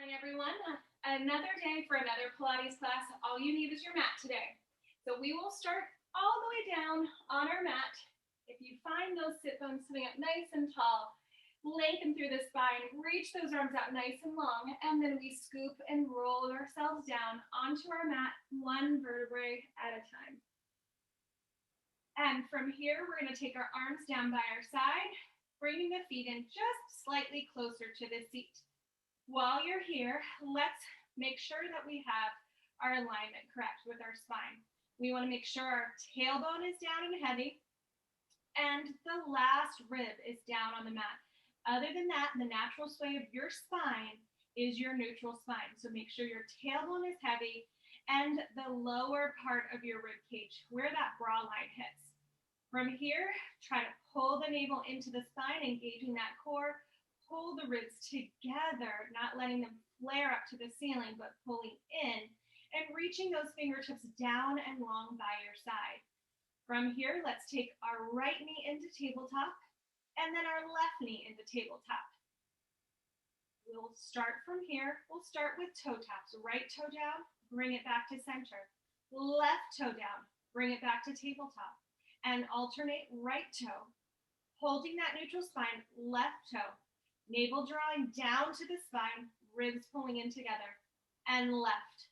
Morning, everyone. Another day for another Pilates class. All you need is your mat today. So we will start all the way down on our mat. If you find those sit bones sitting up nice and tall, lengthen through the spine, reach those arms out nice and long, and then we scoop and roll ourselves down onto our mat, one vertebrae at a time. And from here, we're going to take our arms down by our side, bringing the feet in just slightly closer to the seat. While you're here, let's make sure that we have our alignment correct with our spine. We want to make sure our tailbone is down and heavy, and the last rib is down on the mat. Other than that, the natural sway of your spine is your neutral spine. So make sure your tailbone is heavy and the lower part of your rib cage, where that bra line hits. From here, try to pull the navel into the spine, engaging that core. Pull the ribs together, not letting them flare up to the ceiling, but pulling in and reaching those fingertips down and long by your side. From here, let's take our right knee into tabletop and then our left knee into tabletop. We'll start from here. We'll start with toe taps. Right toe down, bring it back to center. Left toe down, bring it back to tabletop. And alternate right toe, holding that neutral spine, left toe. Navel drawing down to the spine, ribs pulling in together, and left.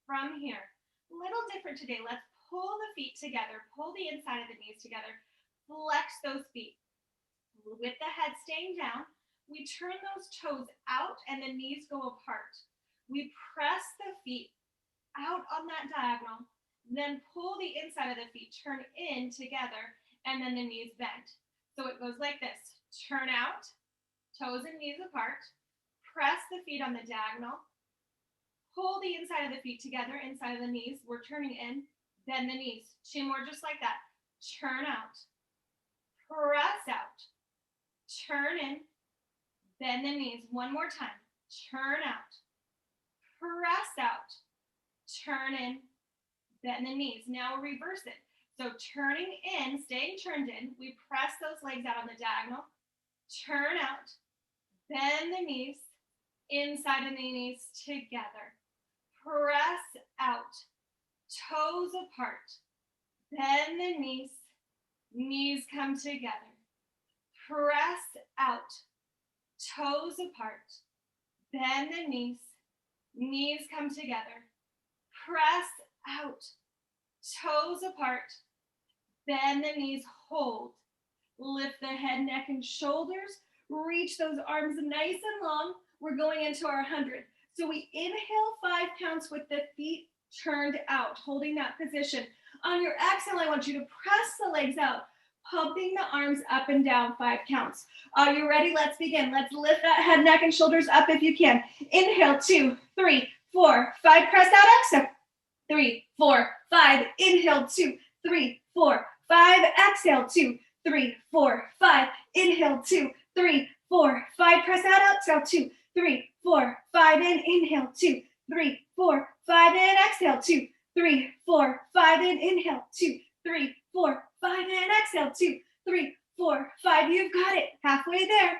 From here, a little different today. Let's pull the feet together, pull the inside of the knees together, flex those feet. With the head staying down, we turn those toes out and the knees go apart. We press the feet out on that diagonal, then pull the inside of the feet, turn in together, and then the knees bend. So it goes like this. Turn out, toes and knees apart, press the feet on the diagonal, pull the inside of the feet together, inside of the knees, we're turning in, bend the knees. Two more just like that. Turn out, press out, turn in, bend the knees. One more time. Turn out, press out, turn in, bend the knees. Now we'll reverse it. So turning in, staying turned in, we press those legs out on the diagonal, turn out, bend the knees, inside of the knees together. Press out, toes apart. Bend the knees, knees come together. Press out, toes apart. Bend the knees, knees come together. Press out, toes apart. Bend the knees, hold. Lift the head, neck, and shoulders. Reach those arms nice and long. We're going into our 100. So we inhale 5 counts with the feet turned out, holding that position. On your exhale, I want you to press the legs out, pumping the arms up and down 5 counts. Are you ready? Let's begin. Let's lift that head, neck, and shoulders up if you can. Inhale, 2, 3, 4, 5. Press out, exhale. 3, 4, 5. Inhale, 2, 3, 4, 5. Exhale, 2, 3, 4, 5. Inhale, 2, 3, 4, 5. Press out, exhale, 2, 3, 4, 5. In, inhale, 2, 3, 4, 5. In, exhale, 2, 3, 4, 5. In, inhale, 2, 3, 4, 5. In, exhale, 2, 3, 4, 5. You've got it. Halfway there.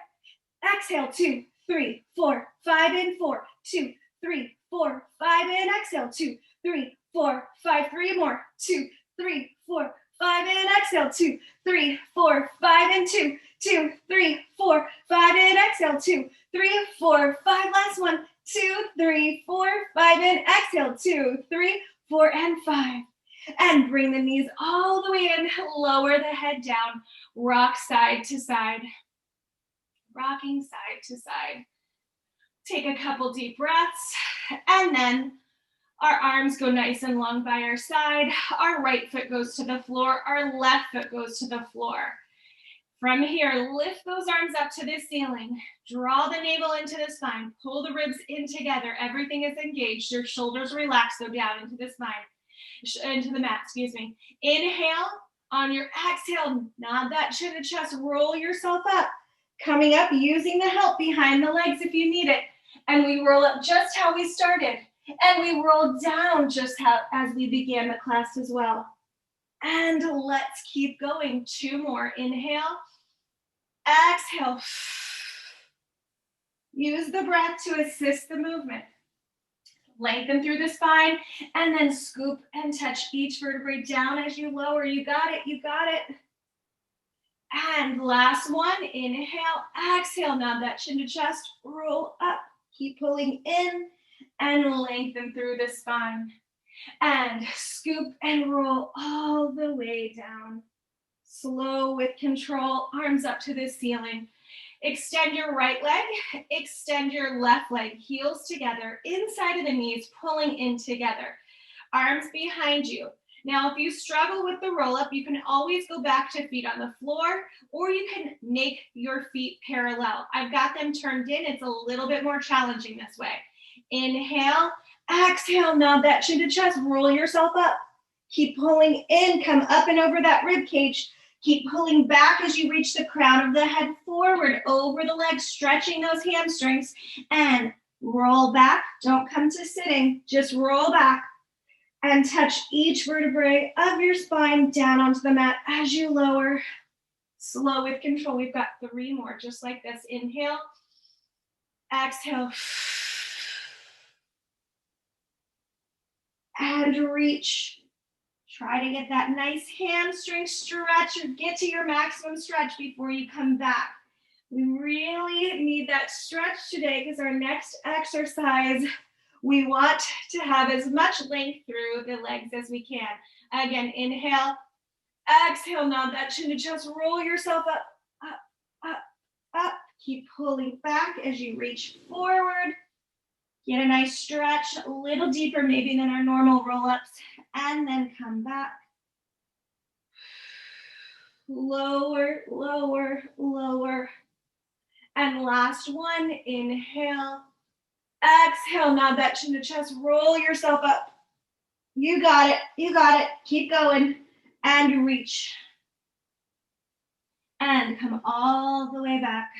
Exhale, 2, 3, 4, 5. In, 4, 2, 3, 4, 5. In, exhale, 2, 3, 4, 5. 3 more. 2, 3, 4, 5. In, exhale, 2, 3, 4, 5. In, 2, 2, 3, 4, 5. In, exhale, 2, 3, 4, 5. Last one. 2, 3, 4, 5. In, exhale, 2, 3, 4, and 5. And bring the knees all the way in. Lower the head down. Rock side to side. Rocking side to side. Take a couple deep breaths. And then our arms go nice and long by our side. Our right foot goes to the floor. Our left foot goes to the floor. From here, lift those arms up to the ceiling. Draw the navel into the spine. Pull the ribs in together. Everything is engaged. Your shoulders relax, go down into the spine, into the mat, excuse me. Inhale. On your exhale, nod that chin to chest. Roll yourself up. Coming up, using the help behind the legs if you need it. And we roll up just how we started. And we roll down just as we began the class as well. And let's keep going. 2 more. Inhale. Exhale. Use the breath to assist the movement. Lengthen through the spine, and then scoop and touch each vertebrae down as you lower. You got it, you got it. And last one, inhale, exhale, nod that chin to chest, roll up. Keep pulling in and lengthen through the spine. And scoop and roll all the way down. Slow with control, arms up to the ceiling. Extend your right leg, extend your left leg, heels together, inside of the knees, pulling in together. Arms behind you. Now, if you struggle with the roll up, you can always go back to feet on the floor, or you can make your feet parallel. I've got them turned in. It's a little bit more challenging this way. Inhale, exhale, nod that chin to chest, roll yourself up. Keep pulling in, come up and over that rib cage. Keep pulling back as you reach the crown of the head forward, over the legs, stretching those hamstrings, and roll back. Don't come to sitting, just roll back and touch each vertebrae of your spine down onto the mat as you lower. Slow with control. We've got 3 more, just like this. Inhale, exhale, and reach. Try to get that nice hamstring stretch or get to your maximum stretch before you come back. We really need that stretch today because our next exercise, we want to have as much length through the legs as we can. Again, inhale, exhale, nod that chin to chest, roll yourself up, up, up, up. Keep pulling back as you reach forward. Get a nice stretch, a little deeper maybe than our normal roll-ups, and then come back. Lower, lower, lower. And last one, inhale, exhale, nod that chin to chest, roll yourself up. You got it, you got it. Keep going, and reach. And come all the way back.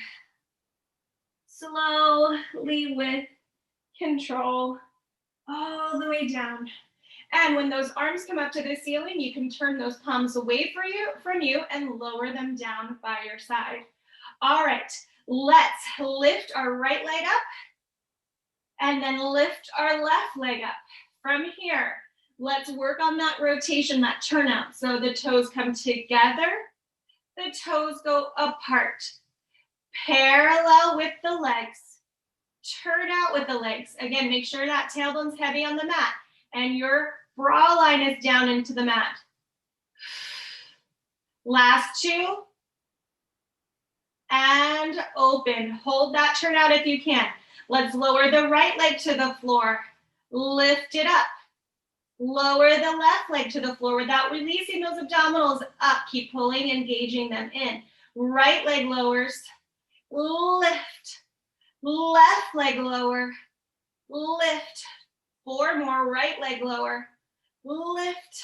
Slowly with control, all the way down. And when those arms come up to the ceiling, you can turn those palms away from you and lower them down by your side. All right, let's lift our right leg up and then lift our left leg up. From here, let's work on that rotation, that turnout. So the toes come together, the toes go apart. Parallel with the legs. Turn out with the legs. Again, make sure that tailbone's heavy on the mat and your bra line is down into the mat. Last 2. And open. Hold that turnout if you can. Let's lower the right leg to the floor. Lift it up. Lower the left leg to the floor without releasing those abdominals up. Keep pulling, engaging them in. Right leg lowers. Lift. Left leg lower, lift. 4 more, right leg lower, lift.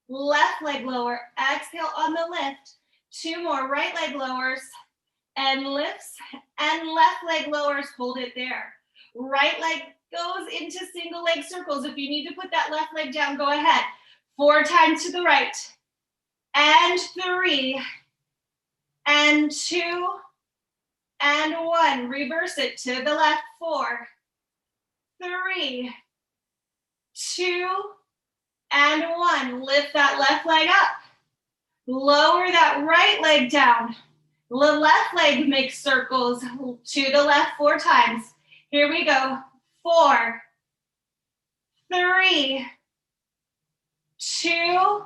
Left leg lower, exhale on the lift. 2 more, right leg lowers and lifts, and left leg lowers, hold it there. Right leg goes into single leg circles. If you need to put that left leg down, go ahead. 4 times to the right, and 3, and 2, and 1, reverse it to the left, 4, 3, 2, and 1. Lift that left leg up. Lower that right leg down. The left leg makes circles to the left 4 times. Here we go. 4, 3, 2,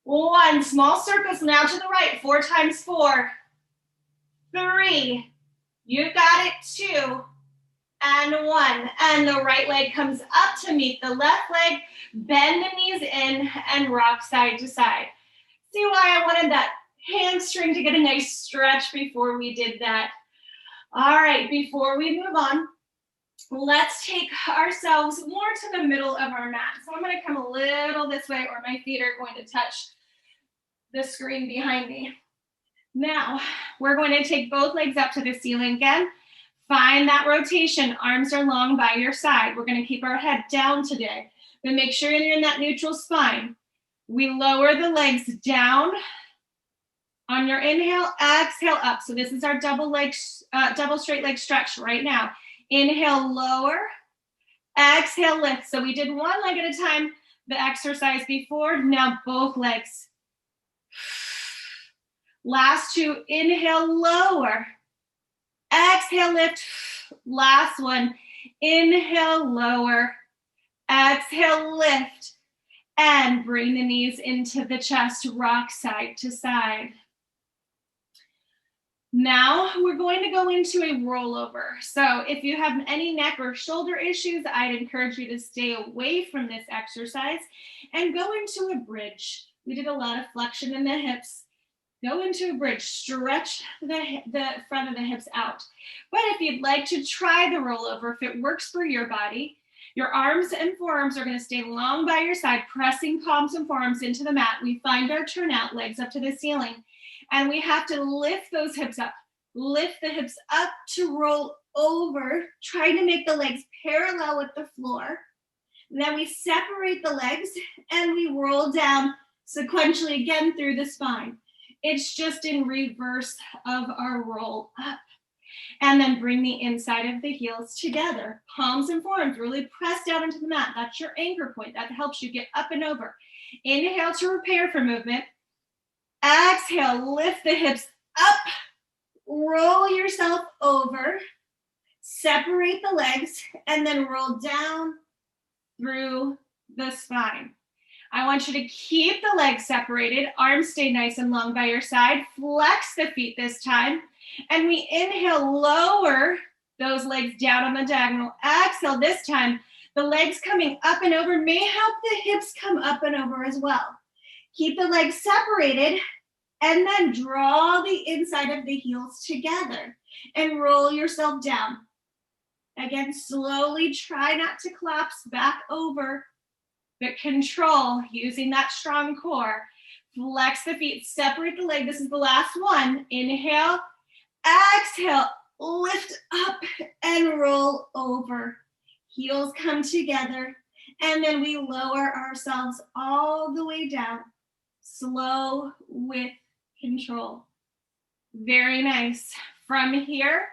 1. Small circles now to the right, 4 times 4. 3, you got it, 2, and 1. And the right leg comes up to meet the left leg, bend the knees in and rock side to side. See why I wanted that hamstring to get a nice stretch before we did that. All right, before we move on, let's take ourselves more to the middle of our mat. So I'm gonna come a little this way or my feet are going to touch the screen behind me. Now, we're going to take both legs up to the ceiling again. Find that rotation. Arms are long by your side. We're going to keep our head down today, but make sure you're in that neutral spine. We lower the legs down On your inhale, exhale up. So this is our double straight leg stretch right now. Inhale, lower. Exhale, lift. So we did one leg at a time, the exercise before. Now both legs. Last two, inhale, lower. Exhale, lift. Last one, inhale, lower. Exhale, lift. And bring the knees into the chest, rock side to side. Now we're going to go into a rollover. So if you have any neck or shoulder issues, I'd encourage you to stay away from this exercise and go into a bridge. We did a lot of flexion in the hips. Go into a bridge, stretch the front of the hips out. But if you'd like to try the rollover, if it works for your body, your arms and forearms are going to stay long by your side, pressing palms and forearms into the mat. We find our turnout, legs up to the ceiling. And we have to lift those hips up. Lift the hips up to roll over. Try to make the legs parallel with the floor. And then we separate the legs and we roll down sequentially again through the spine. It's just in reverse of our roll up. And then bring the inside of the heels together. Palms and forearms really press down into the mat. That's your anchor point. That helps you get up and over. Inhale to prepare for movement. Exhale, lift the hips up. Roll yourself over. Separate the legs and then roll down through the spine. I want you to keep the legs separated. Arms stay nice and long by your side. Flex the feet this time. And we inhale, lower those legs down on the diagonal. Exhale, this time, the legs coming up and over may help the hips come up and over as well. Keep the legs separated and then draw the inside of the heels together and roll yourself down. Again, slowly try not to collapse back over, but control using that strong core. Flex the feet, separate the leg. This is the last one. Inhale. Exhale, lift up and roll over. Heels come together, and then we lower ourselves all the way down. Slow with control. Very nice. From here,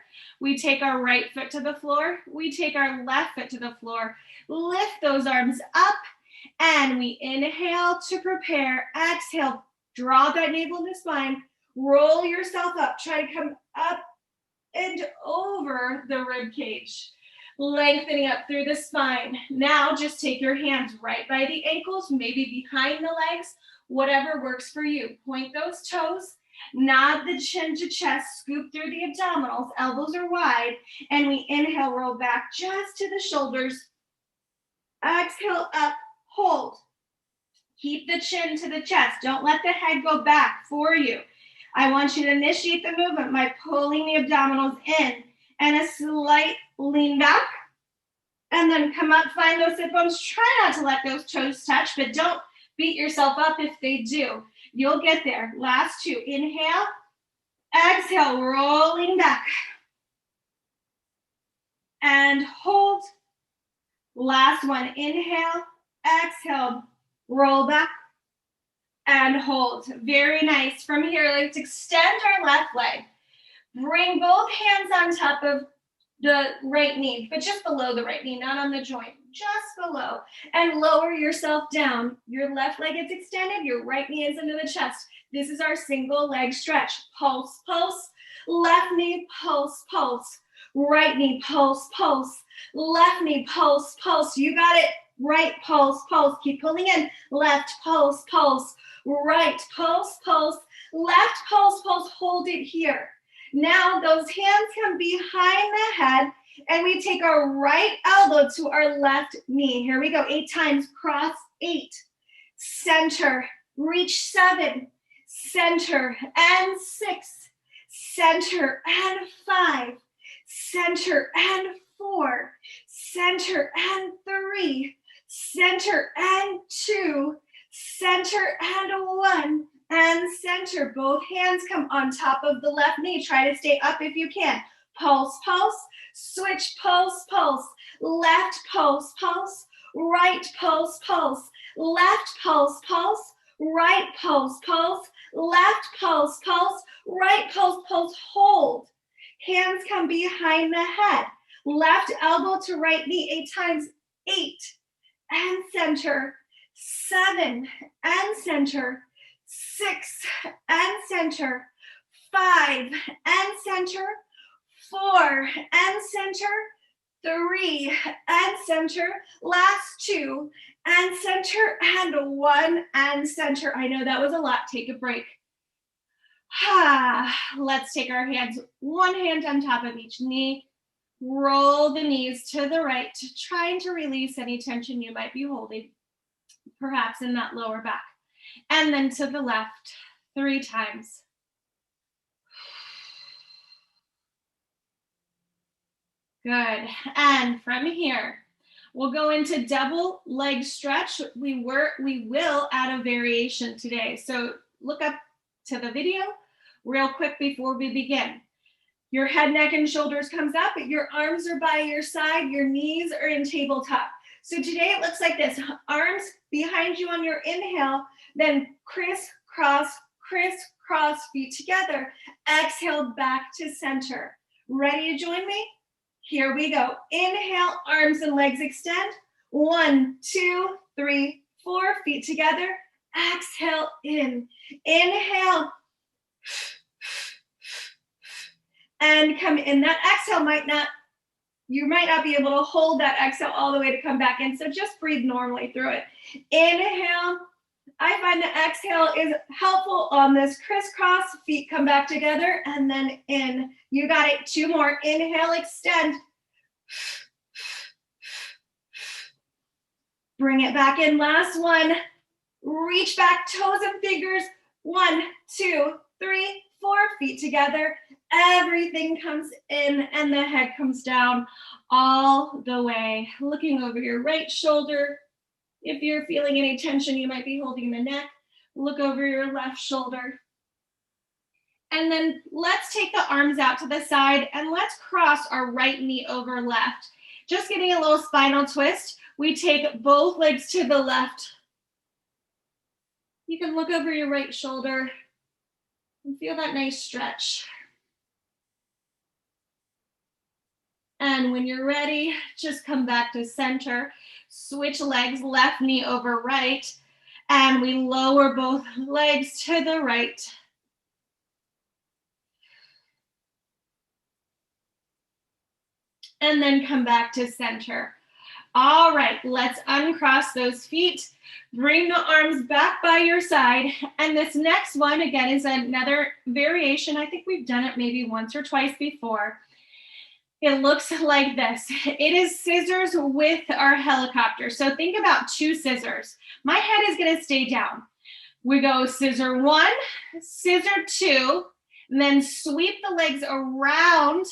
we take our right foot to the floor. We take our left foot to the floor. Lift those arms up, and we inhale to prepare. Exhale, draw that navel in the spine. Roll yourself up. Try to come up and over the rib cage. Lengthening up through the spine. Now just take your hands right by the ankles, maybe behind the legs, whatever works for you. Point those toes, nod the chin to chest, scoop through the abdominals, elbows are wide, and we inhale, roll back just to the shoulders. Exhale up, hold. Keep the chin to the chest. Don't let the head go back for you. I want you to initiate the movement by pulling the abdominals in and a slight lean back. And then come up, find those sit bones. Try not to let those toes touch, but don't beat yourself up if they do. You'll get there. Last two. Inhale. Exhale, rolling back. And hold. Last one. Inhale. Exhale, roll back. And hold. Very nice. From here, let's extend our left leg. Bring both hands on top of the right knee, but just below the right knee, not on the joint, just below. And lower yourself down. Your left leg is extended, your right knee is into the chest. This is our single leg stretch. Pulse, pulse. Left knee, pulse, pulse. Right knee, pulse, pulse. Left knee, pulse, pulse. You got it. Right pulse, pulse. Keep pulling in. Left pulse, pulse. Right pulse, pulse. Left pulse, pulse. Hold it here. Now those hands come behind the head and we take our right elbow to our left knee. Here we go. 8 times. Cross 8. Center. Reach 7. Center and 6. Center and 5. Center and 4. Center and 3. Center and 2. Center and 1. And center. Both hands come on top of the left knee. Try to stay up if you can. Pulse, pulse. Switch, pulse, pulse. Left pulse, pulse. Right pulse, pulse. Left pulse, pulse. right pulse, pulse, left pulse, pulse, right pulse, pulse, hold. Hands come behind the head. Left elbow to right knee 8 times. 8 and center. 7 and center. 6 and center. 5 and center. 4 and center. 3 and center. Last 2 and center, and 1 and center. I know that was a lot. Take a break. Let's take our hands, one hand on top of each knee. Roll the knees to the right, trying to release any tension you might be holding, perhaps in that lower back. And then to the left, 3 times. Good. And from here, we'll go into double leg stretch. We will add a variation today. So look up to the video real quick before we begin. Your head, neck, and shoulders comes up, your arms are by your side, your knees are in tabletop. So today it looks like this. Arms behind you on your inhale, then crisscross, crisscross, feet together. Exhale, back to center. Ready to join me? Here we go. Inhale, arms and legs extend. 1, 2, 3, 4, feet together. Exhale in. Inhale. And come in. That exhale you might not be able to hold that exhale all the way to come back in. So just breathe normally through it. Inhale. I find the exhale is helpful on this crisscross. Feet come back together and then in. You got it. 2 more. Inhale, extend. Bring it back in. Last one. Reach back, toes and fingers. 1, 2, 3, 4, feet together. Everything comes in and the head comes down all the way. Looking over your right shoulder. If you're feeling any tension you might be holding in the neck, look over your left shoulder. And then let's take the arms out to the side and let's cross our right knee over left. Just getting a little spinal twist. We take both legs to the left. You can look over your right shoulder and feel that nice stretch. And when you're ready, just come back to center. Switch legs, left knee over right. And we lower both legs to the right. And then come back to center. All right, let's uncross those feet. Bring the arms back by your side. And this next one, again, is another variation. I think we've done it maybe once or twice before. It looks like this. It is scissors with our helicopter. So think about 2 scissors. My head is gonna stay down. We go scissor 1, scissor 2, and then sweep the legs around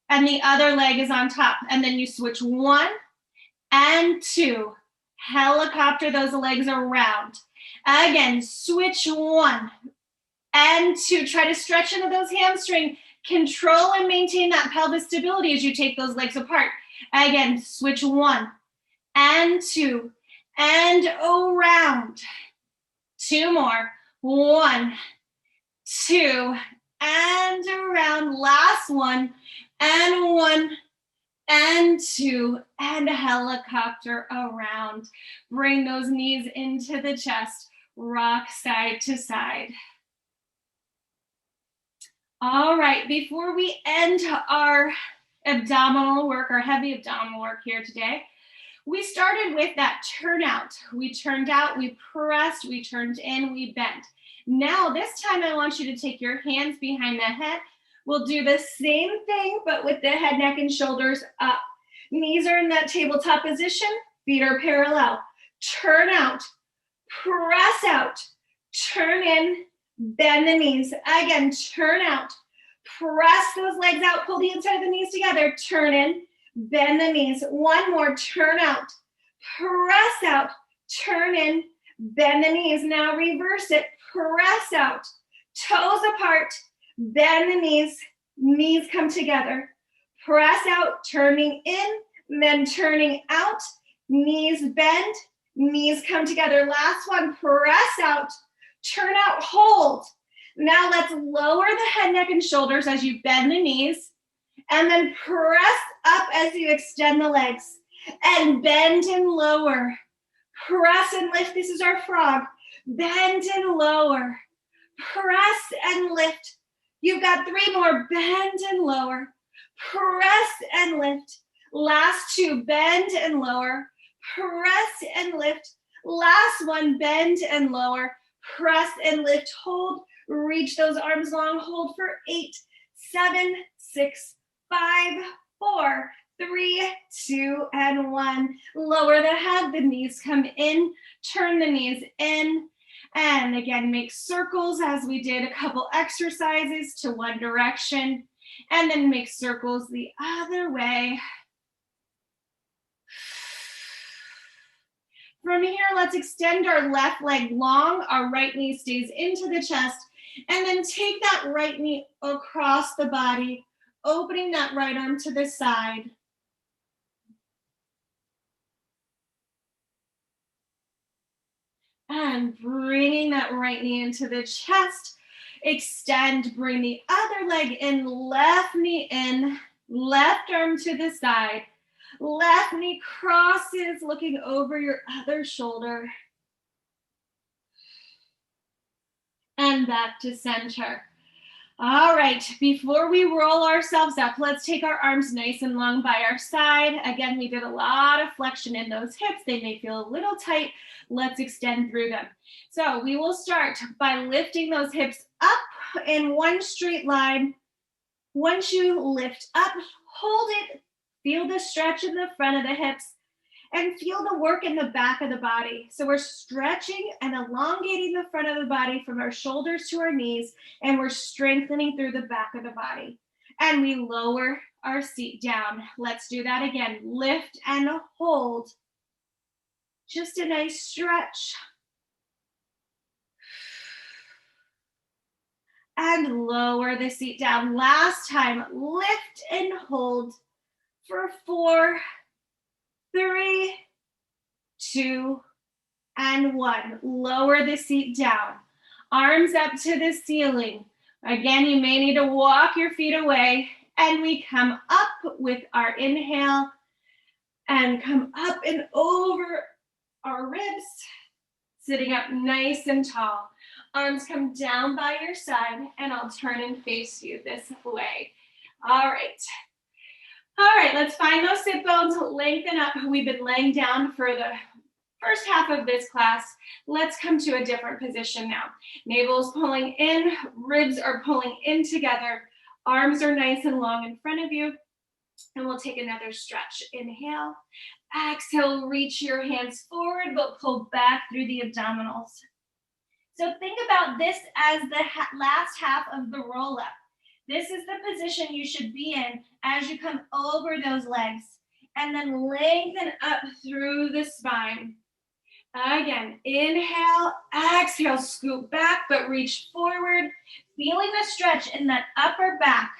and the other leg is on top. And then you switch 1 and 2. Helicopter those legs around. Again, switch 1 and 2. Try to stretch into those hamstrings. Control and maintain that pelvis stability as you take those legs apart. Again, switch 1 and 2 and around. 2 more. 1, 2, and around. Last one, and 1, and 2, and a helicopter around. Bring those knees into the chest. Rock side to side. All right, before we end our abdominal work, our heavy abdominal work here today, we started with that turnout. We turned out, we pressed, we turned in, we bent. Now this time I want you to take your hands behind the head. We'll do the same thing, but with the head, neck, and shoulders up. Knees are in that tabletop position, feet are parallel. Turn out, press out, turn in, bend the knees. Again, turn out, press those legs out, pull the inside of the knees together, turn in, bend the knees. 1 more, turn out, press out, turn in, bend the knees. Now reverse it, press out, toes apart, bend the knees, knees come together. Press out, turning in, then turning out, knees bend, Knees come together. Last one, press out, turn out, hold. Now let's lower the head, neck, and shoulders as you bend the knees, and then press up as you extend the legs, and bend and lower. Press and lift, this is our frog. Bend and lower, press and lift. You've got 3 more, bend and lower, press and lift. Last 2, bend and lower, press and lift. Last one, bend and lower, press and lift. Hold, reach those arms long, hold for 8, 7, 6, 5, 4, 3, 2, and 1. Lower the head, the knees come in, turn the knees in, and again, make circles as we did a couple exercises to one direction, and then make circles the other way. From here, let's extend our left leg long, our right knee stays into the chest, and then take that right knee across the body, opening that right arm to the side. And bringing that right knee into the chest, extend, bring the other leg in, left knee in, left arm to the side, left knee crosses, looking over your other shoulder. And back to center. All right, before we roll ourselves up, let's take our arms nice and long by our side. Again, we did a lot of flexion in those hips. They may feel a little tight. Let's extend through them. So we will start by lifting those hips up in one straight line. Once you lift up, hold it. Feel the stretch in the front of the hips and feel the work in the back of the body. So we're stretching and elongating the front of the body from our shoulders to our knees, and we're strengthening through the back of the body. And we lower our seat down. Let's do that again. Lift and hold. Just a nice stretch. And lower the seat down. Last time, lift and hold for 4, 3, 2, and 1. Lower the seat down. Arms up to the ceiling. Again, you may need to walk your feet away, and we come up with our inhale and come up and over our ribs, sitting up nice and tall. Arms come down by your side, and I'll turn and face you this way. All right, let's find those sit bones, lengthen up. We've been laying down for the first half of this class. Let's come to a different position now. Navel's pulling in, ribs are pulling in together. Arms are nice and long in front of you. And we'll take another stretch. Inhale, exhale, reach your hands forward, but pull back through the abdominals. So think about this as the last half of the roll up. This is the position you should be in as you come over those legs, and then lengthen up through the spine. Again, inhale, exhale, scoop back, but reach forward, feeling the stretch in that upper back.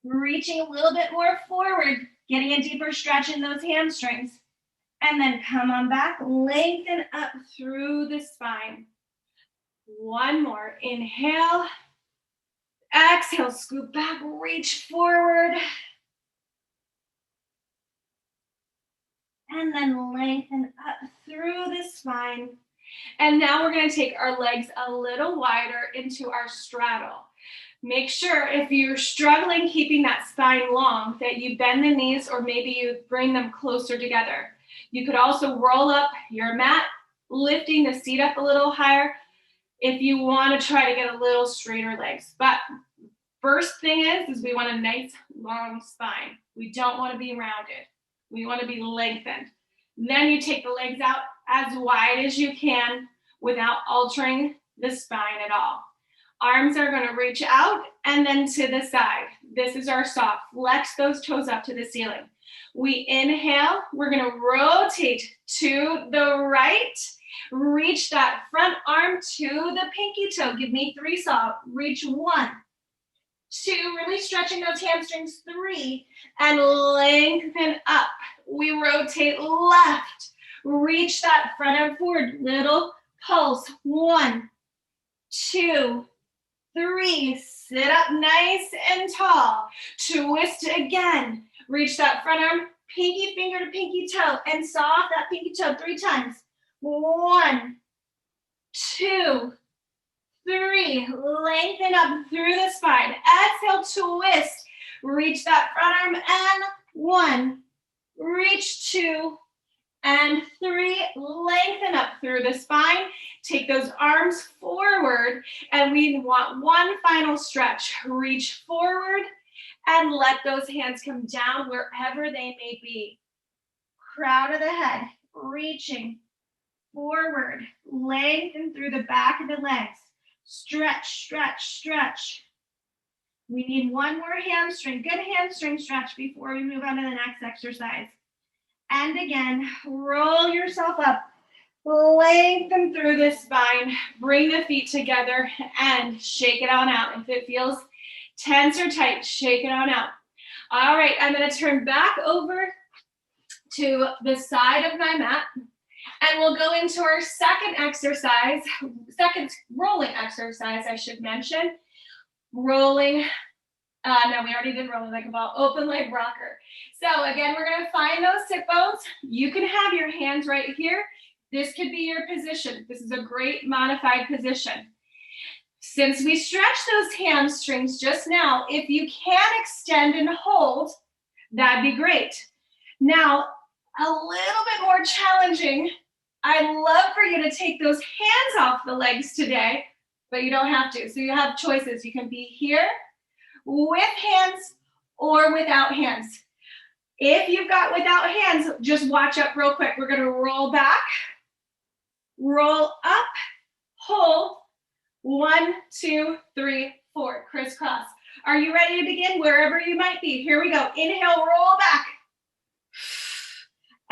Reaching a little bit more forward, getting a deeper stretch in those hamstrings. And then come on back, lengthen up through the spine. One more, inhale, exhale, scoop back, reach forward. And then lengthen up through the spine. And now we're going to take our legs a little wider into our straddle. Make sure if you're struggling keeping that spine long that you bend the knees, or maybe you bring them closer together. You could also roll up your mat, lifting the seat up a little higher if you want to try to get a little straighter legs. But first thing is we want a nice long spine. We don't want to be rounded. We want to be lengthened. Then you take the legs out as wide as you can without altering the spine at all. Arms are going to reach out and then to the side. This is our soft. Flex those toes up to the ceiling. We inhale. We're going to rotate to the right. Reach that front arm to the pinky toe. Give me 3 soft. Reach 1, 2, really stretching those hamstrings, 3, and lengthen up. We rotate left, reach that front arm forward, little pulse, 1, 2, 3, sit up nice and tall, twist again, reach that front arm, pinky finger to pinky toe, and saw off that pinky toe 3 times, 1, 2, 3, lengthen up through the spine, exhale, twist, reach that front arm, and 1, reach 2, and 3, lengthen up through the spine, take those arms forward, and we want one final stretch, reach forward, and let those hands come down wherever they may be, crown of the head, reaching forward, lengthen through the back of the legs, stretch, stretch, stretch. We need one more hamstring, good hamstring stretch before we move on to the next exercise. And again, roll yourself up, lengthen through the spine, bring the feet together and shake it on out. If it feels tense or tight, shake it on out. All right, I'm gonna turn back over to the side of my mat and we'll go into our second exercise, second rolling exercise, I should mention. Rolling, no, we already did rolling like a ball, open leg rocker. So again, we're gonna find those hip bones. You can have your hands right here. This could be your position. This is a great modified position. Since we stretched those hamstrings just now, if you can extend and hold, that'd be great. Now, a little bit more challenging. I'd love for you to take those hands off the legs today, but you don't have to. So you have choices. You can be here with hands or without hands. If you've got without hands, just watch up real quick. We're gonna roll back, roll up, hold, 1, 2, 3, 4, crisscross. Are you ready to begin? Wherever you might be. Here we go. Inhale, roll back.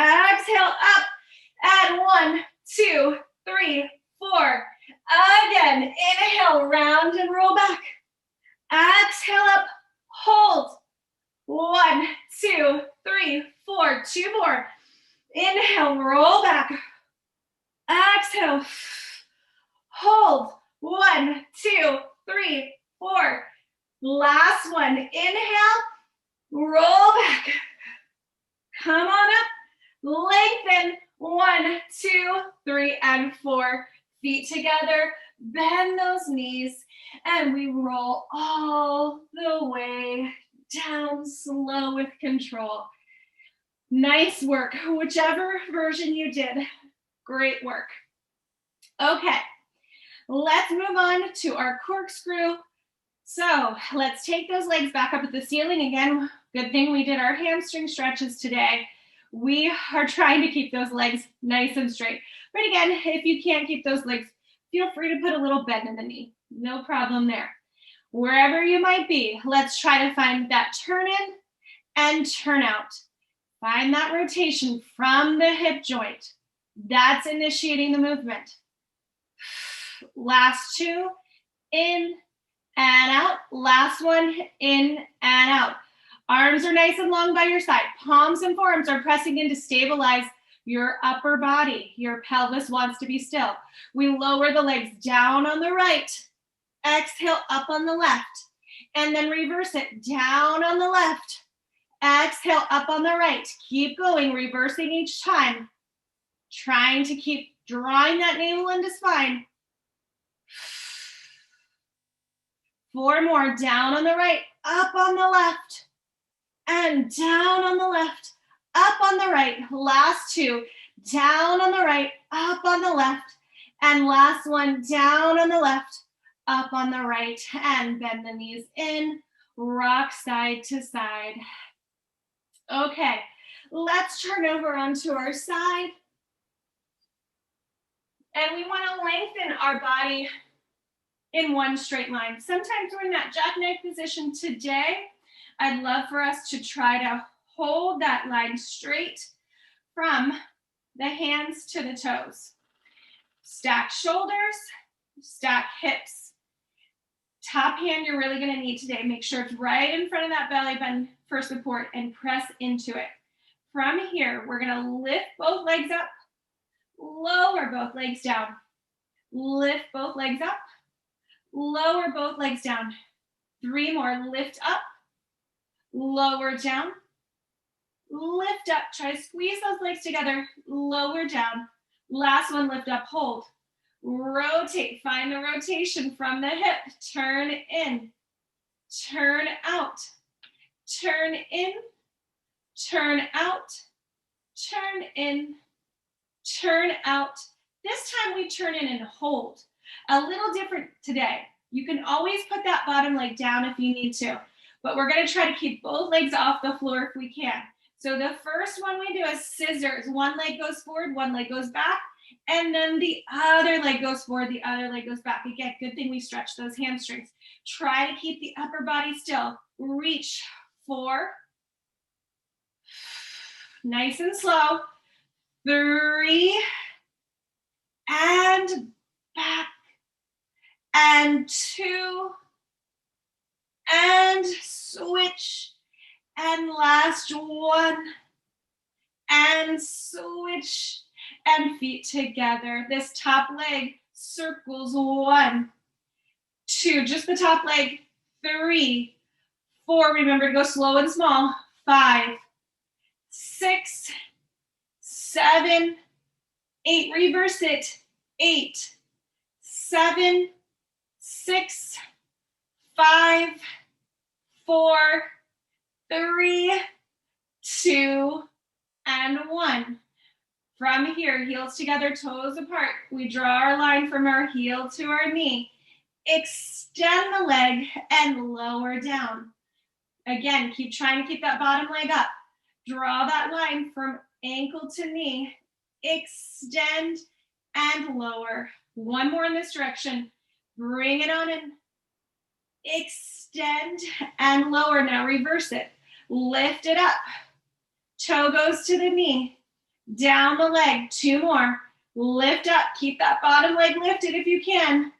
Exhale, up, and 1, 2, 3, 4. Again, inhale, round and roll back. Exhale up, hold. 1, 2, 3, 4. 2 more. Inhale, roll back. Exhale, hold. 1, 2, 3, 4. Last one. Inhale, roll back. Come on up. Lengthen. 1, 2, 3, and 4. Feet together. Bend those knees. And we roll all the way down, slow with control. Nice work. Whichever version you did, great work. Okay, let's move on to our corkscrew. So let's take those legs back up at the ceiling. Again, good thing we did our hamstring stretches today. We are trying to keep those legs nice and straight. But again, if you can't keep those legs, feel free to put a little bend in the knee. No problem there. Wherever you might be, let's try to find that turn in and turn out. Find that rotation from the hip joint. That's initiating the movement. Last 2, in and out. Last one, in and out. Arms are nice and long by your side. Palms and forearms are pressing in to stabilize your upper body. Your pelvis wants to be still. We lower the legs down on the right. Exhale, up on the left. And then reverse it, down on the left. Exhale, up on the right. Keep going, reversing each time. Trying to keep drawing that navel into spine. 4 more, down on the right, up on the left. And down on the left, up on the right. Last 2, down on the right, up on the left. And last one, down on the left, up on the right, and bend the knees in, rock side to side. Okay, let's turn over onto our side. And we want to lengthen our body in one straight line. Sometimes we're in that jackknife position today. I'd love for us to try to hold that line straight from the hands to the toes. Stack shoulders, stack hips. Top hand you're really gonna need today. Make sure it's right in front of that belly button for support and press into it. From here, we're gonna lift both legs up, lower both legs down. Lift both legs up, lower both legs down. 3 more, lift up, lower down, lift up. Try to squeeze those legs together, lower down. Last one, lift up, hold. Rotate, find the rotation from the hip. Turn in, turn out, turn in, turn out, turn in, turn out. This time we turn in and hold. A little different today. You can always put that bottom leg down if you need to, but we're gonna try to keep both legs off the floor if we can. So the first one we do is scissors. One leg goes forward, one leg goes back, and then the other leg goes forward, the other leg goes back. Again, good thing we stretch those hamstrings. Try to keep the upper body still. Reach, 4. Nice and slow. 3, and back, and 2, and switch, and last 1, and switch, and feet together. This top leg circles 1, 2, just the top leg, 3, 4, remember to go slow and small, 5, 6, 7, 8, reverse it, 8, 7, 6, 5, 4, 3, 2, and 1. From here, heels together, toes apart. We draw our line from our heel to our knee. Extend the leg and lower down. Again, keep trying to keep that bottom leg up. Draw that line from ankle to knee. Extend and lower. One more in this direction. Bring it on in. Extend and lower. Now reverse it. Lift it up. Toe goes to the knee. Down the leg. 2 more. Lift up. Keep that bottom leg lifted if you can.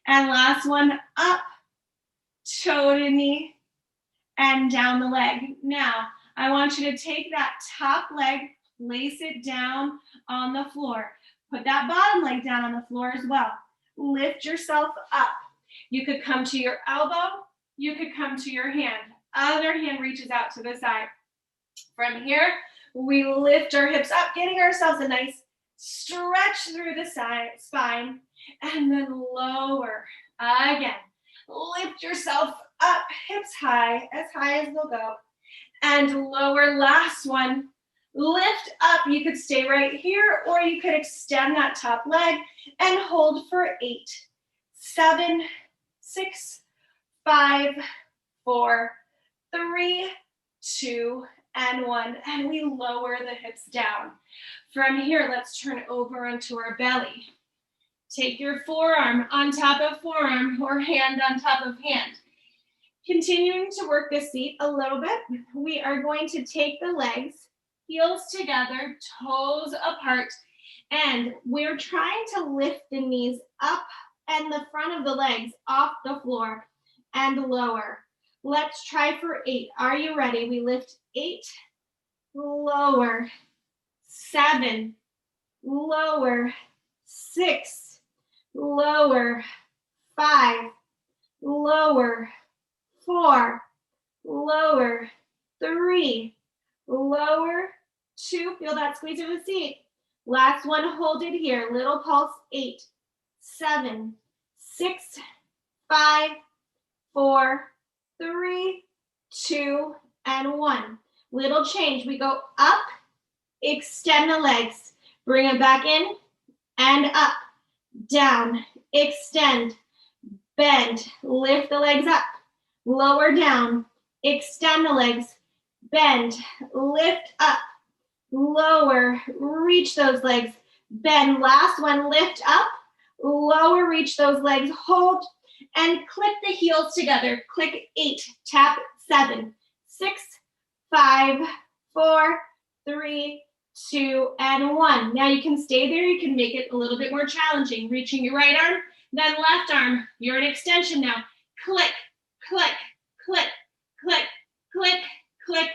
And last one, up. Toe to knee. And down the leg. Now, I want you to take that top leg, place it down on the floor. Put that bottom leg down on the floor as well. Lift yourself up. You could come to your elbow. You could come to your hand. Other hand reaches out to the side. From here, we lift our hips up, getting ourselves a nice stretch through the spine, and then lower. Again, lift yourself up, hips high as they'll go, and lower. Last one, lift up. You could stay right here, or you could extend that top leg and hold for 8, 7, 6, 5, 4, 3, 2, and 1, and we lower the hips down. From here, let's turn over onto our belly. Take your forearm on top of forearm or hand on top of hand. Continuing to work the seat a little bit, we are going to take the legs, heels together, toes apart, and we're trying to lift the knees up and the front of the legs off the floor and lower. Let's try for 8. Are you ready? We lift 8, lower, 7, lower, 6, lower, 5, lower, 4, lower, 3, lower, 2. Feel that squeeze of the seat. Last one, hold it here. Little pulse, 8, 7, 6, 5, 4, 3, 2, and 1. Little change. We go up, extend the legs, bring them back in, and up, down, extend, bend, lift the legs up, lower down, extend the legs, bend, lift up, lower, reach those legs, bend. Last one, lift up, lower, reach those legs, hold, and click the heels together. Click 8, tap 7, 6, 5, 4, 3, 2, and 1. Now you can stay there. You can make it a little bit more challenging. Reaching your right arm, Then left arm, you're in extension now. Click, click, click, click, click, click,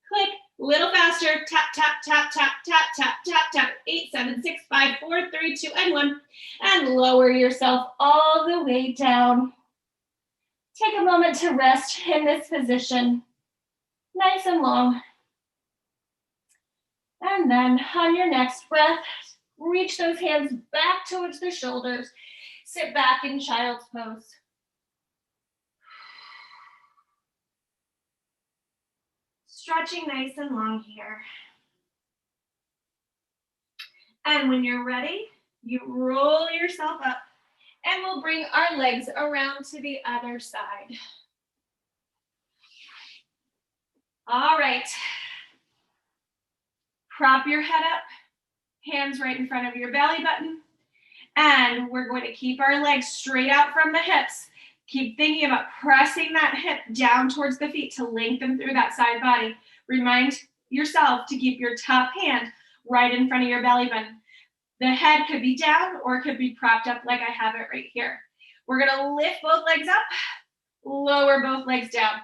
click. Little faster. Tap, tap, tap, tap, tap, tap, tap, tap. 8, 7, 6, 5, 4, 3, 2, and 1. And lower yourself all the way down. Take a moment to rest in this position. Nice and long. And then on your next breath, reach those hands back towards the shoulders. Sit back in child's pose. Stretching nice and long here. And when you're ready, you roll yourself up and we'll bring our legs around to the other side. All right. Prop your head up, hands right in front of your belly button. And we're going to keep our legs straight out from the hips. Keep thinking about pressing that hip down towards the feet to lengthen through that side body. Remind yourself to keep your top hand right in front of your belly button. The head could be down or it could be propped up like I have it right here. We're gonna lift both legs up, lower both legs down.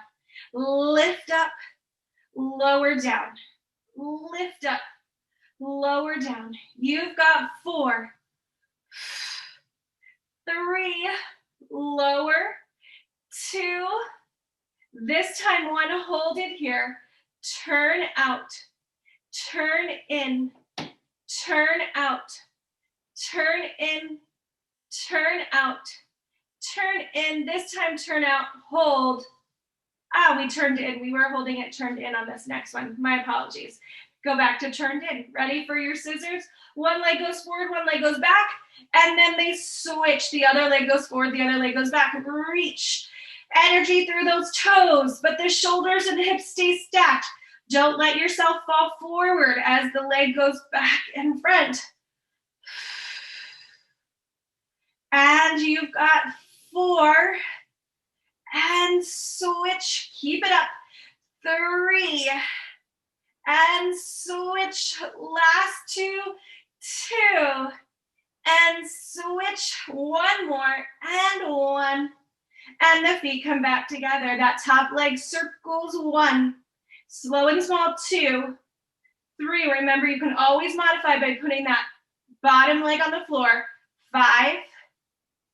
Lift up, lower down. Lift up, lower down. You've got 4, 3, lower, 2, this time 1, hold it here, turn out, turn in, turn out, turn in, turn out, turn in, this time turn out, hold. We turned in, we were holding it turned in on this next one, my apologies. Go back to turned in, ready for your scissors? One leg goes forward, one leg goes back, and then they switch. The other leg goes forward, the other leg goes back. Reach energy through those toes, but the shoulders and hips stay stacked. Don't let yourself fall forward as the leg goes back and front. And you've got 4, and switch, keep it up. 3, and switch, last 2, 2, and switch, 1 more, and 1, and the feet come back together. That top leg circles 1, slow and small 2, 3, remember you can always modify by putting that bottom leg on the floor, 5,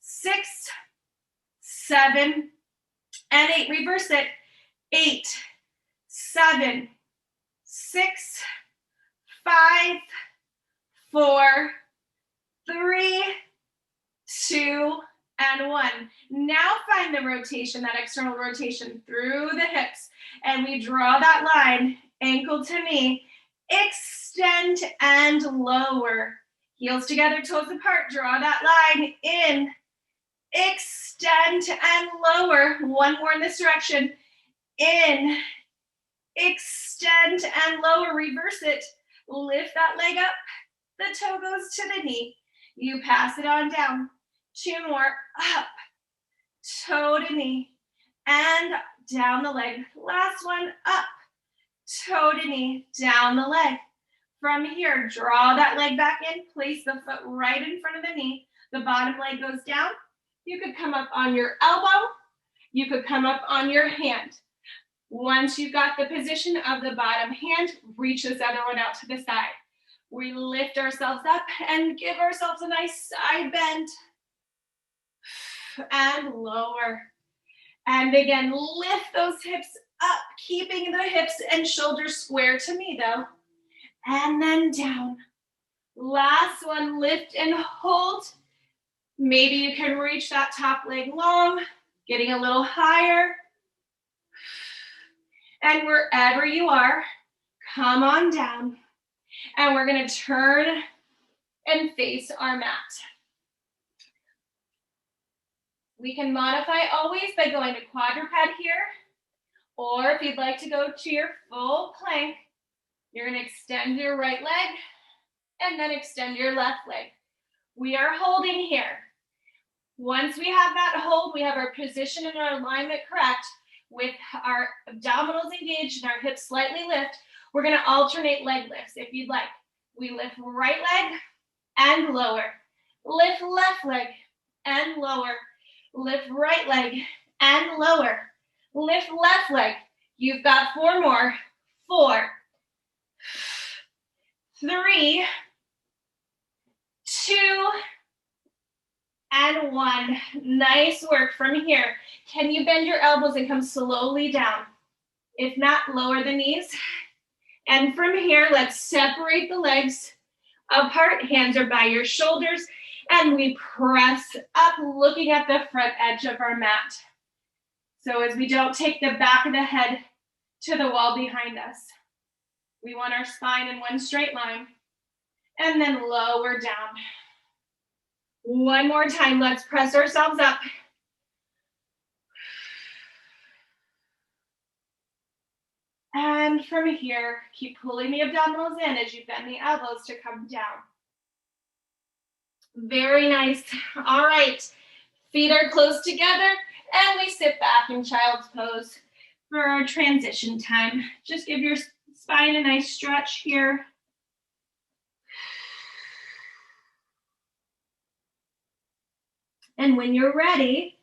6, 7, and 8, reverse it, 8, 7, 6, 5, 4, 3, 2, and 1. Now find the rotation, that external rotation through the hips, and we draw that line, ankle to knee, extend and lower. Heels together, toes apart, draw that line in, extend and lower. 1 more in this direction, in, extend and lower, reverse it. Lift that leg up, the toe goes to the knee. You pass it on down. 2 more, up, toe to knee, and down the leg. Last one, up, toe to knee, down the leg. From here, draw that leg back in, place the foot right in front of the knee. The bottom leg goes down. You could come up on your elbow. You could come up on your hand. Once you've got the position of the bottom hand, reach this other one out to the side. We lift ourselves up and give ourselves a nice side bend. And lower. And again, lift those hips up, keeping the hips and shoulders square to me though. And then down. Last one, lift and hold. Maybe you can reach that top leg long, getting a little higher. And wherever you are, come on down. And we're going to turn and face our mat. We can modify always by going to quadruped here, or if you'd like to go to your full plank, you're going to extend your right leg and then extend your left leg. We are holding here. Once we have that hold, we have our position and our alignment correct with our abdominals engaged and our hips slightly lift. We're going to alternate leg lifts if you'd like. We lift right leg and lower. Lift left leg and lower. Lift right leg and lower. Lift left leg. You've got 4 more. 4, 3, 2, and 1. Nice work. From here, can you bend your elbows and come slowly down? If not, lower the knees. And from here, let's separate the legs apart. Hands are by your shoulders. And we press up, looking at the front edge of our mat. So as we don't take the back of the head to the wall behind us. We want our spine in one straight line. And then lower down. One more time, let's press ourselves up. And from here, keep pulling the abdominals in as you bend the elbows to come down. Very nice. All right, feet are close together, and we sit back in child's pose for our transition time. Just give your spine a nice stretch here. And when you're ready,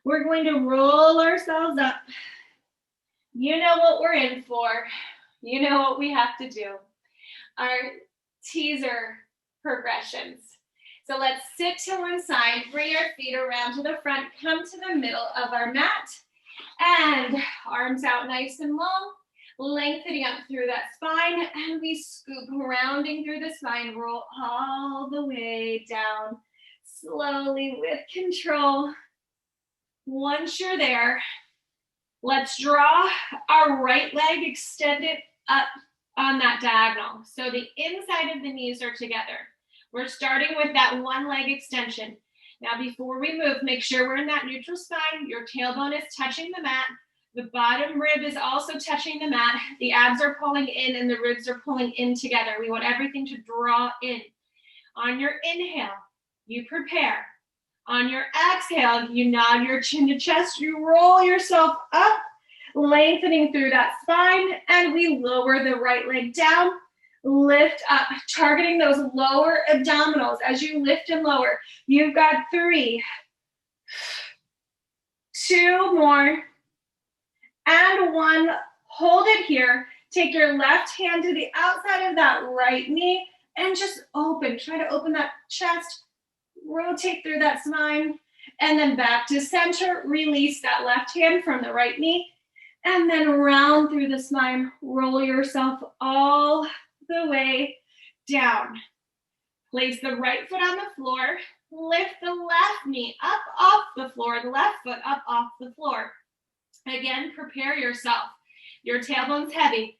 we're going to roll ourselves up. You know what we're in for. You know what we have to do. Our teaser progressions. So let's sit to one side, bring our feet around to the front, come to the middle of our mat, and arms out nice and long, lengthening up through that spine, and we scoop, rounding through the spine, roll all the way down, slowly with control. Once you're there, let's draw our right leg extended up on that diagonal. So the inside of the knees are together. We're starting with that one leg extension. Now before we move, make sure we're in that neutral spine. Your tailbone is touching the mat. The bottom rib is also touching the mat. The abs are pulling in and the ribs are pulling in together. We want everything to draw in. On your inhale, you prepare. On your exhale, you nod your chin to chest. You roll yourself up, lengthening through that spine, and we lower the right leg down. Lift up, targeting those lower abdominals as you lift and lower. You've got 3, 2 more, and 1. Hold it here. Take your left hand to the outside of that right knee and just open. Try to open that chest, rotate through that spine, and then back to center. Release that left hand from the right knee, and then round through the spine. Roll yourself all the way down. Place the right foot on the floor. Lift the left knee up off the floor, the left foot up off the floor. Again, prepare yourself. Your tailbone's heavy.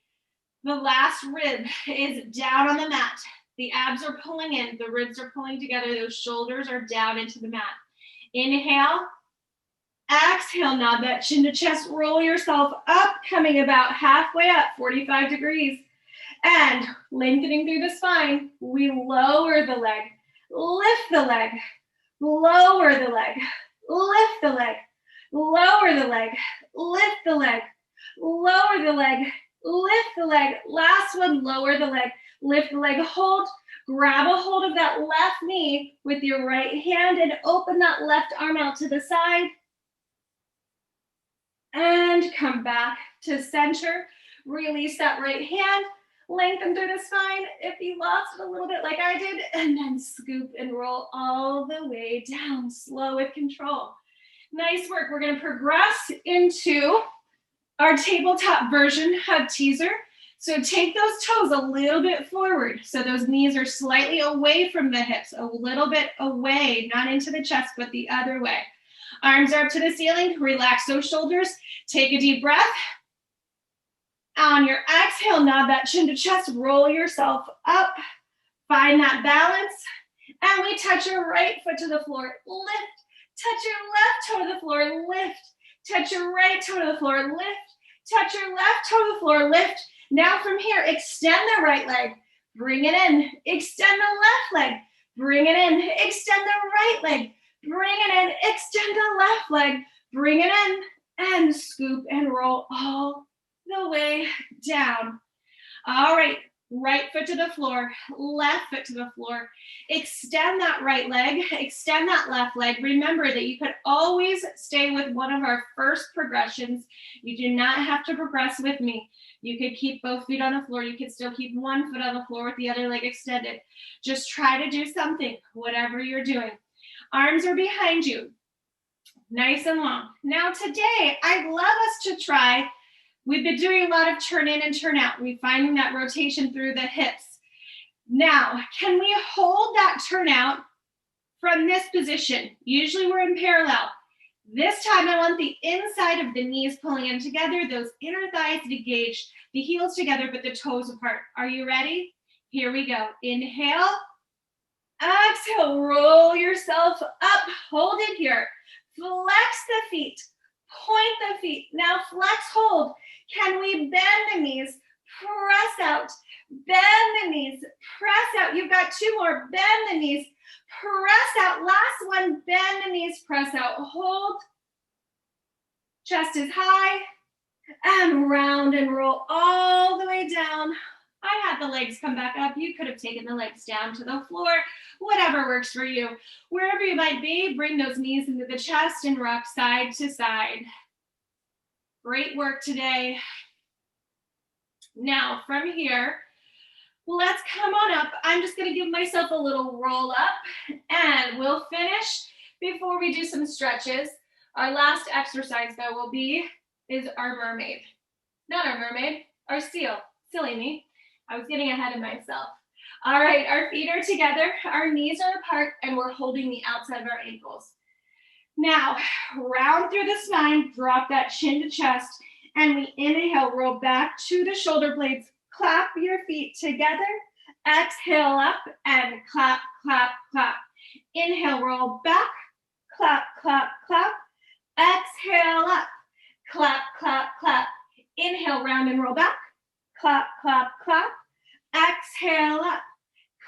The last rib is down on the mat. The abs are pulling in, the ribs are pulling together, those shoulders are down into the mat. Inhale, exhale, nod that chin to chest, roll yourself up, coming about halfway up, 45 degrees. And lengthening through the spine, we lower the leg, lift the leg, lower the leg, lift the leg, lower the leg, lift the leg, lower the leg, lift the leg. Last one, lower the leg, lift the leg, hold, grab a hold of that left knee with your right hand and open that left arm out to the side. And come back to center, release that right hand. Lengthen through the spine if you lost it a little bit like I did, and then scoop and roll all the way down, slow with control. Nice work. We're going to progress into our tabletop version of teaser. So take those toes a little bit forward. So those knees are slightly away from the hips, a little bit away, not into the chest, but the other way. Arms are up to the ceiling. Relax those shoulders. Take a deep breath. On your exhale, nod that chin to chest, roll yourself up, find that balance, and we touch your right foot to the floor, lift, touch your left toe to the floor, lift, touch your right toe to the floor, lift, touch your left toe to the floor, lift. Now from here, extend the right leg, bring it in, extend the left leg, bring it in, extend the right leg, bring it in, extend the left leg, bring it in, and scoop and roll all the way down. All right, Right foot to the floor, left foot to the floor. Extend that right leg, extend that left leg. Remember that you could always stay with one of our first progressions. You do not have to progress with me. You could keep both feet on the floor. You could still keep one foot on the floor with the other leg extended. Just try to do something, whatever you're doing. Arms are behind you, nice and long. Now today, I'd love us to try. We've been doing a lot of turn in and turn out. We're finding that rotation through the hips. Now, can we hold that turn out from this position? Usually we're in parallel. This time I want the inside of the knees pulling in together, those inner thighs engaged, the heels together, but the toes apart. Are you ready? Here we go. Inhale. Exhale, roll yourself up. Hold it here. Flex the feet. Point the feet. Now flex, hold. Can we bend the knees? Press out. Bend the knees. Press out. You've got two more. Bend the knees. Press out. Last one. Bend the knees. Press out. Hold. Chest is high. And round and roll all the way down. I had the legs come back up. You could have taken the legs down to the floor. Whatever works for you. Wherever you might be, bring those knees into the chest and rock side to side. Great work today. Now from here, let's come on up. I'm just gonna give myself a little roll up and we'll finish before we do some stretches. Our last exercise though is our mermaid. Not our mermaid, our seal. Silly me. I was getting ahead of myself. All right, our feet are together, our knees are apart, and we're holding the outside of our ankles. Now, round through the spine, drop that chin to chest, and we inhale, roll back to the shoulder blades, clap your feet together, exhale up, and clap, clap, clap. Inhale, roll back, clap, clap, clap, exhale up, clap, clap, clap. Inhale, round and roll back, clap, clap, clap, exhale up,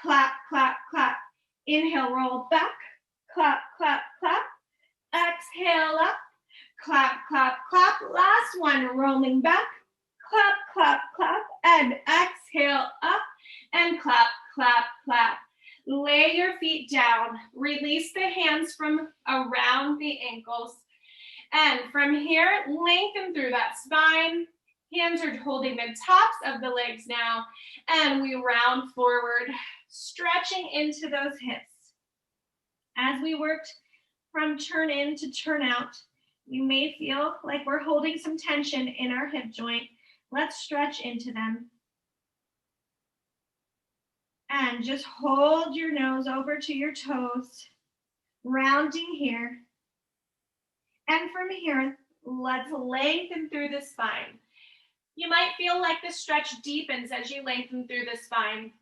clap, clap, clap. Inhale, roll back, clap, clap, clap, exhale up, clap, clap, clap. Last one, rolling back, clap, clap, clap, and exhale up, and clap, clap, clap. Lay your feet down, release the hands from around the ankles, and from here, lengthen through that spine. Hands are holding the tops of the legs now, and we round forward, stretching into those hips. As we worked from turn in to turn out, you may feel like we're holding some tension in our hip joint. Let's stretch into them. And just hold your nose over to your toes, rounding here. And from here, let's lengthen through the spine. You might feel like the stretch deepens as you lengthen through the spine.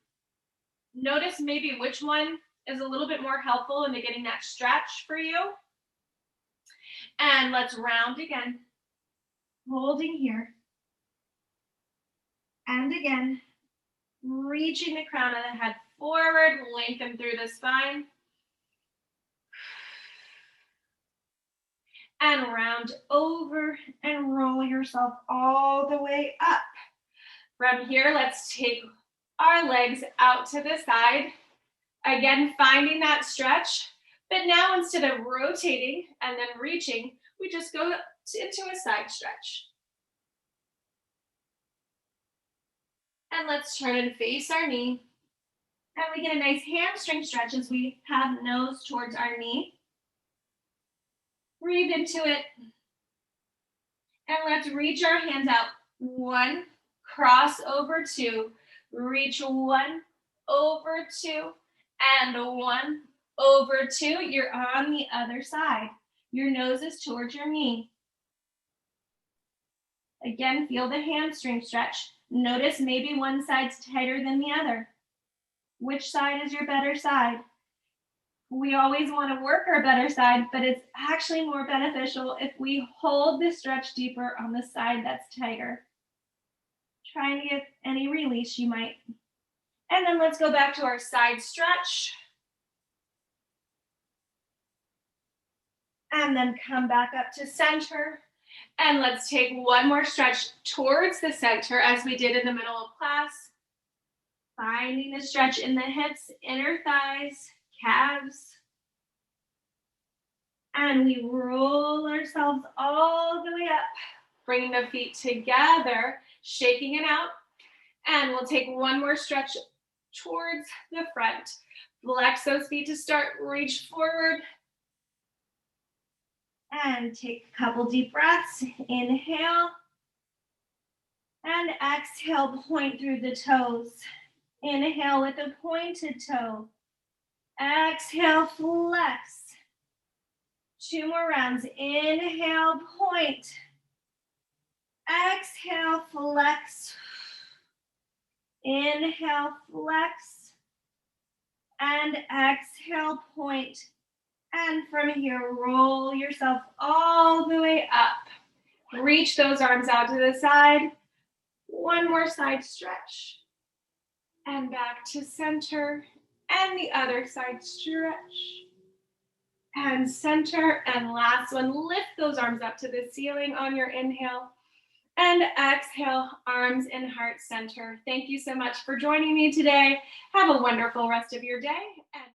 Notice maybe which one is a little bit more helpful into getting that stretch for you. And let's round again, holding here. And again, reaching the crown of the head forward, lengthen through the spine. And round over and roll yourself all the way up. From here, let's take our legs out to the side. Again, finding that stretch, but now instead of rotating and then reaching, we just go into a side stretch. And let's turn and face our knee. And we get a nice hamstring stretch as we have nose towards our knee. Breathe into it. And let's reach our hands out. 1, cross over 2, reach 1, over 2, and 1, over 2. You're on the other side. Your nose is towards your knee. Again, feel the hamstring stretch. Notice maybe one side's tighter than the other. Which side is your better side? We always want to work our better side, but it's actually more beneficial if we hold the stretch deeper on the side that's tighter. Trying to get any release you might. And then let's go back to our side stretch. And then come back up to center. And let's take one more stretch towards the center as we did in the middle of class. Finding the stretch in the hips, inner thighs, calves. And we roll ourselves all the way up, bringing the feet together, shaking it out. And we'll take one more stretch towards the front. Flex those feet to start, reach forward. And take a couple deep breaths. Inhale. And exhale, point through the toes. Inhale with a pointed toe. Exhale, flex. 2 more rounds. Inhale, point. Exhale, flex. Inhale, flex. And exhale, point. And from here, roll yourself all the way up. Reach those arms out to the side. One more side stretch. And back to center. And the other side stretch. And center, and last one, lift those arms up to the ceiling on your inhale, and exhale, arms in heart center. Thank you so much for joining me today. Have a wonderful rest of your day. And